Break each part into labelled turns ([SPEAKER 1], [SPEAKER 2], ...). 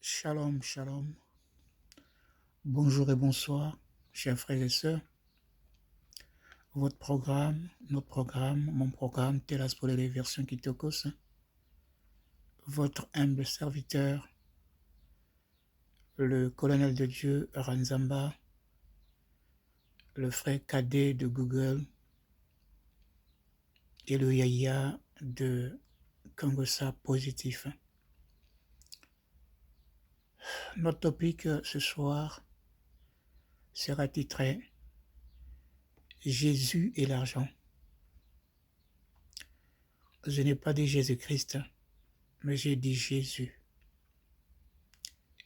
[SPEAKER 1] Shalom, shalom. Bonjour et bonsoir, chers frères et sœurs. Votre programme, notre programme, mon programme, Telas pour les versions Kitokos. Votre humble serviteur, le colonel de Dieu Ranzamba, le frère cadet de Google et le Yaya de Kangosa Positif. Notre topic ce soir sera titré Jésus et l'argent. Je n'ai pas dit Jésus-Christ, mais j'ai dit Jésus.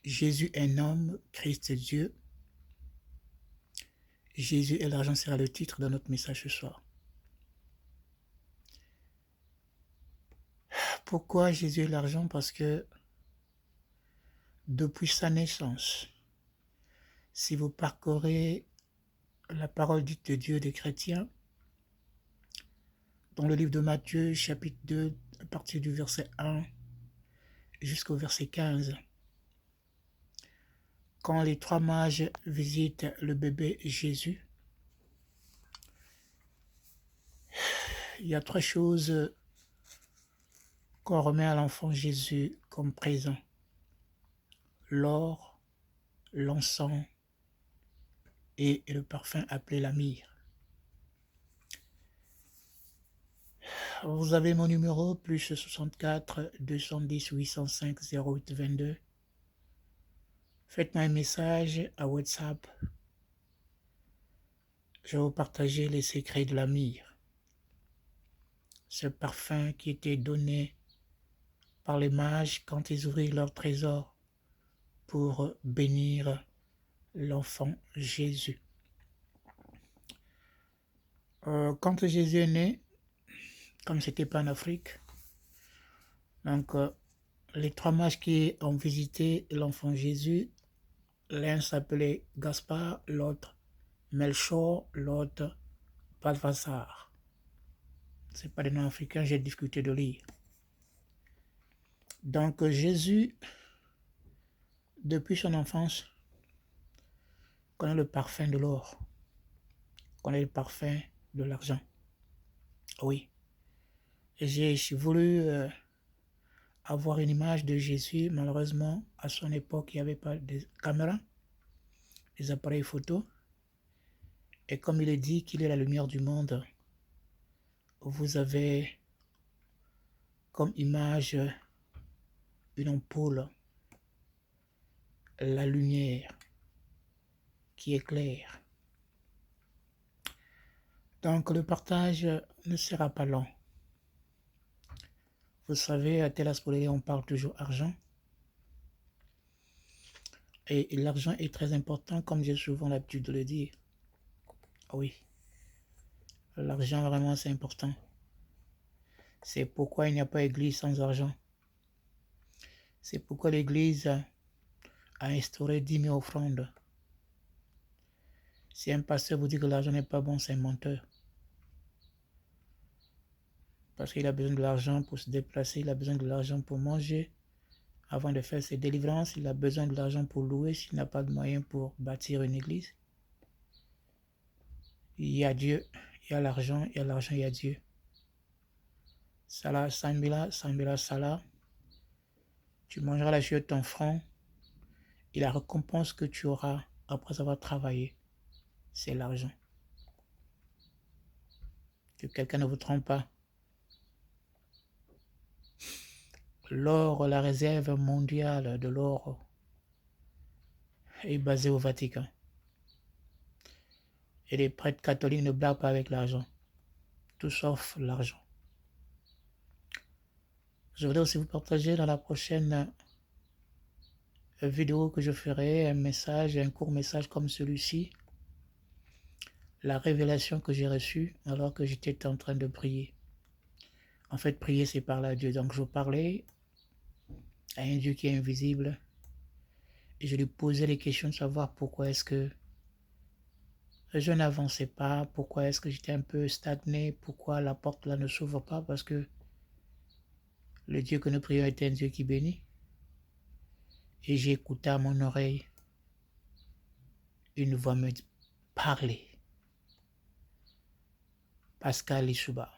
[SPEAKER 1] Jésus est un homme, Christ Dieu. Jésus et l'argent sera le titre de notre message ce soir. Pourquoi Jésus et l'argent? Parce que depuis sa naissance, si vous parcourez la parole dite de Dieu des chrétiens, dans le livre de Matthieu, chapitre 2, à partir du verset 1 jusqu'au verset 15, quand les trois mages visitent le bébé Jésus, il y a trois choses qu'on remet à l'enfant Jésus comme présent: l'or, l'encens et le parfum appelé la myrrhe. Vous avez mon numéro, plus 64 210 805 08 22. Faites-moi un message à WhatsApp. Je vais vous partager les secrets de la myrrhe. Ce parfum qui était donné par les mages quand ils ouvrirent leur trésor pour bénir l'enfant Jésus. Quand Jésus est né, comme c'était pas en Afrique, donc les trois mages qui ont visité l'enfant Jésus, l'un s'appelait Gaspard, l'autre Melchor, l'autre Balthazar. Ce n'est pas des noms africains, j'ai discuté de lire. Donc Jésus, depuis son enfance, connaît le parfum de l'or, connaît le parfum de l'argent. Oui. Et j'ai voulu avoir une image de Jésus. Malheureusement, à son époque, il n'y avait pas de caméra, des appareils photo. Et comme il est dit qu'il est la lumière du monde, vous avez comme image une ampoule, la lumière qui éclaire. Donc le partage ne sera pas long. Vous savez, à Telas Polélé, on parle toujours argent. Et l'argent est très important, comme j'ai souvent l'habitude de le dire. Oui, l'argent vraiment c'est important. C'est pourquoi il n'y a pas d'église sans argent. C'est pourquoi l'église a instauré 10 000 offrandes. Si un pasteur vous dit que l'argent n'est pas bon, c'est un menteur. Parce qu'il a besoin de l'argent pour se déplacer, il a besoin de l'argent pour manger. Avant de faire ses délivrances, il a besoin de l'argent pour louer s'il n'a pas de moyens pour bâtir une église. Il y a Dieu, il y a l'argent, il y a Dieu. Salah, Sambila, Sambila, Salah. Tu mangeras la sueur de ton front et la récompense que tu auras après avoir travaillé, c'est l'argent. Que quelqu'un ne vous trompe pas. L'or, la réserve mondiale de l'or est basée au Vatican. Et les prêtres catholiques ne blaguent pas avec l'argent. Tout sauf l'argent. Je voudrais aussi vous partager dans la prochaine vidéo que je ferai un message, un court message comme celui-ci. La révélation que j'ai reçue alors que j'étais en train de prier. En fait, prier, c'est parler à Dieu. Donc, je parlais à un Dieu qui est invisible. Et je lui posais les questions de savoir pourquoi est-ce que je n'avançais pas, pourquoi est-ce que j'étais un peu stagné, pourquoi la porte là ne s'ouvre pas, parce que le Dieu que nous prions est un Dieu qui bénit. et j'ai écouté à mon oreille une voix me parler. Pascal Lissouba.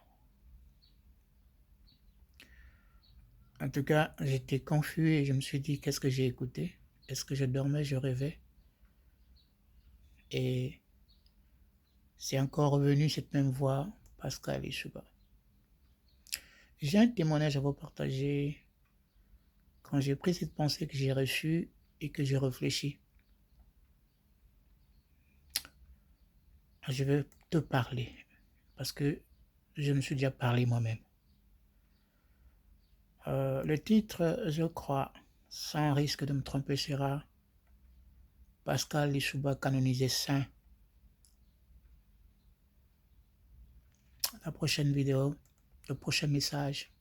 [SPEAKER 1] En tout cas, j'étais confus et je me suis dit, qu'est-ce que j'ai écouté? Est-ce que je dormais, je rêvais? Et c'est encore revenu cette même voix, Pascal Lissouba. J'ai un témoignage à vous partager quand j'ai pris cette pensée que j'ai reçue et que j'ai réfléchi. Je vais te parler parce que je me suis déjà parlé moi-même. Le titre, je crois, sans risque de me tromper, sera Pascal Lissouba canonisé saint. La prochaine vidéo, le prochain message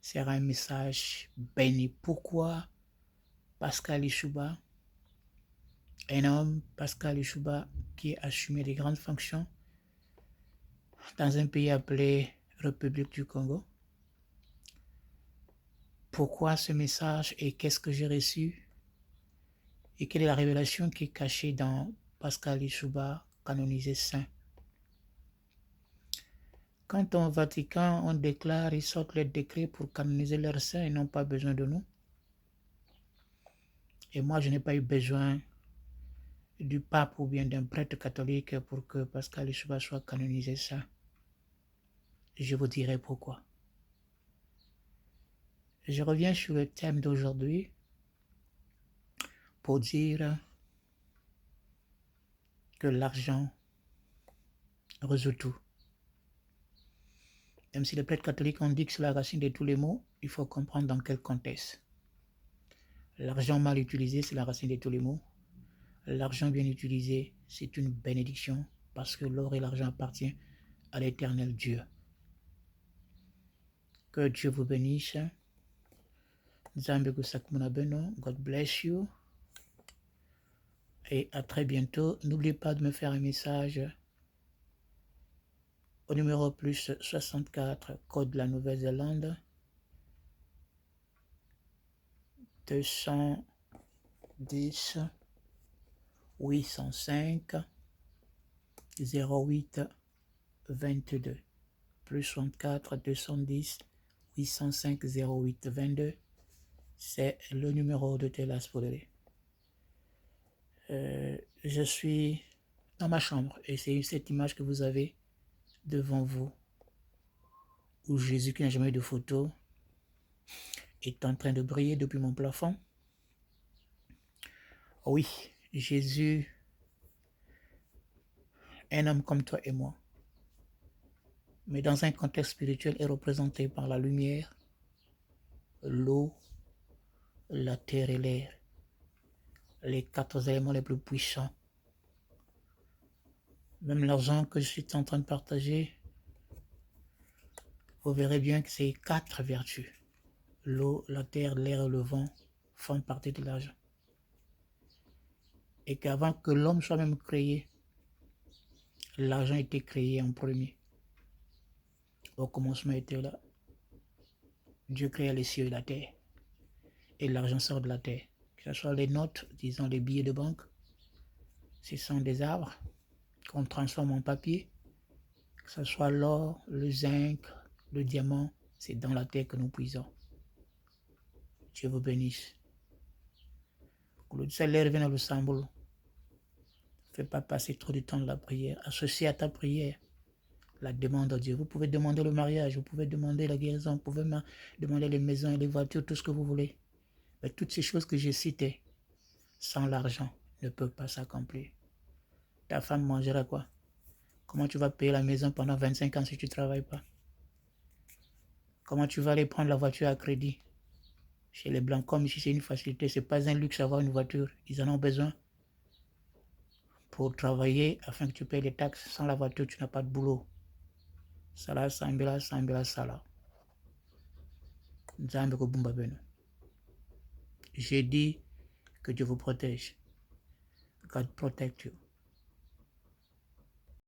[SPEAKER 1] sera un message béni. Pourquoi Pascal Lissouba, un homme, Pascal Lissouba, qui a assumé des grandes fonctions dans un pays appelé République du Congo? Pourquoi ce message et qu'est-ce que j'ai reçu? Et quelle est la révélation qui est cachée dans Pascal Lissouba, canonisé saint? Quand au Vatican, on déclare, ils sortent les décrets pour canoniser leurs saints, ils n'ont pas besoin de nous. Et moi, je n'ai pas eu besoin du pape ou bien d'un prêtre catholique pour que Pascal Lissouba soit canonisé saint. Je vous dirai pourquoi. Je reviens sur le thème d'aujourd'hui pour dire que l'argent résout tout. Même si les prêtres catholiques ont dit que c'est la racine de tous les maux, il faut comprendre dans quel contexte. L'argent mal utilisé, c'est la racine de tous les maux. L'argent bien utilisé, c'est une bénédiction parce que l'or et l'argent appartiennent à l'éternel Dieu. Que Dieu vous bénisse. God bless you. Et à très bientôt. N'oubliez pas de me faire un message au numéro plus 64, code de la Nouvelle-Zélande, 210 805 08 22. Plus 64 210 805 08 22. C'est le numéro de Telas Poléré. Je suis dans ma chambre et c'est cette image que vous avez devant vous où Jésus, qui n'a jamais eu de photo, est en train de briller depuis mon plafond. Oui, Jésus, un homme comme toi et moi, mais dans un contexte spirituel, est représenté par la lumière, l'eau, la terre et l'air, les 4 éléments les plus puissants. Même l'argent que je suis en train de partager, vous verrez bien que ces 4 vertus, l'eau, la terre, l'air et le vent, font partie de l'argent. Et qu'avant que l'homme soit même créé, l'argent était créé en premier. Au commencement était là. Dieu créa les cieux et la terre. Et l'argent sort de la terre. Que ce soit les notes, disons les billets de banque, ce sont des arbres qu'on transforme en papier. Que ce soit l'or, le zinc, le diamant, c'est dans la terre que nous puisons. Dieu vous bénisse. Que le salaire vienne au Samboul. Ne fais pas passer trop de temps de la prière. Associe à ta prière la demande à Dieu. Vous pouvez demander le mariage, vous pouvez demander la guérison, vous pouvez demander les maisons et les voitures, tout ce que vous voulez. Mais toutes ces choses que j'ai citées, sans l'argent, ne peuvent pas s'accomplir. Ta femme mangera quoi? Comment tu vas payer la maison pendant 25 ans si tu ne travailles pas? Comment tu vas aller prendre la voiture à crédit? Chez les Blancs, comme ici c'est une facilité, ce n'est pas un luxe d'avoir une voiture. Ils en ont besoin pour travailler afin que tu payes les taxes. Sans la voiture, tu n'as pas de boulot. Sala, sambela, sambela, sala. J'ai dit que Dieu vous protège. God protect you.